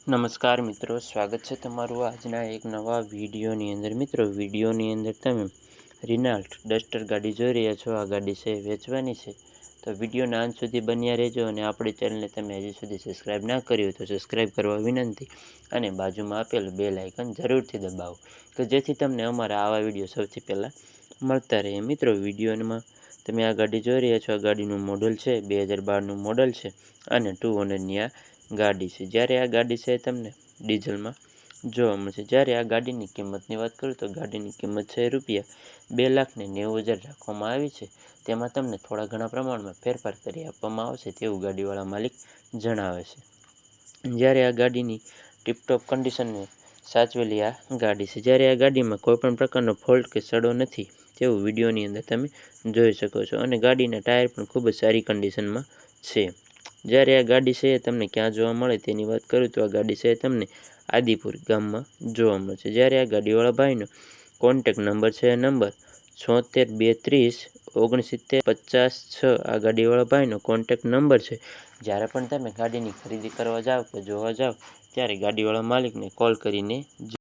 નમસ્કાર મિત્રો, સ્વાગત છે તમારું આજના એક નવા વિડીયોની અંદર। મિત્રો, વિડીયોની અંદર તમે રિનાલ્ટ ડસ્ટર ગાડી જોઈ રહ્યા છો। આ ગાડી છે વેચવાની છે, તો વિડીયોના અંત સુધી બન્યા રહેજો। અને આપણી ચેનલને તમે હજી સુધી સબસ્ક્રાઈબ ના કર્યું તો સબસ્ક્રાઈબ કરવા વિનંતી, અને બાજુમાં આપેલ બેલ આઇકન જરૂરથી દબાવો કે જેથી તમને અમારા આવા વિડીયો સૌથી પહેલાં મળતા રહે। મિત્રો, વિડીયોમાં તમે આ ગાડી જોઈ રહ્યા છો, આ ગાડીનું મોડલ છે 2012નું મોડલ છે, અને 2 ઓનરની આ ગાડી છે। જ્યારે આ ગાડી છે તમને ડીઝલમાં જોવા મળશે। જ્યારે આ ગાડીની કિંમતની વાત કરું તો ગાડીની કિંમત છે ₹2,90,000 રાખવામાં આવી છે। તેમાં તમને થોડા ઘણા પ્રમાણમાં ફેરફાર કરી આપવામાં આવશે તેવું ગાડીવાળા માલિક જણાવે છે। જ્યારે આ ગાડીની ટીપટોપ કન્ડિશનને સાચવેલી આ ગાડી છે। જ્યારે આ ગાડીમાં કોઈપણ પ્રકારનો ફોલ્ટ કે સડો નથી તેવું વિડીયોની અંદર તમે જોઈ શકો છો, અને ગાડીના ટાયર પણ ખૂબ જ સારી કન્ડિશનમાં છે। જ્યારે આ ગાડી છે એ તમને ક્યાં જોવા મળે તેની વાત કરું તો આ ગાડી છે તમને આદિપુર ગામમાં જોવા મળશે। જ્યારે આ ગાડીવાળા ભાઈનો કોન્ટેક નંબર છે નંબર 76 32 69 50 6 આ ગાડીવાળા ભાઈનો કોન્ટેક નંબર છે। જ્યારે પણ તમે ગાડીની ખરીદી કરવા જાઓ કે જોવા જાઓ ત્યારે ગાડીવાળા માલિકને કોલ કરીને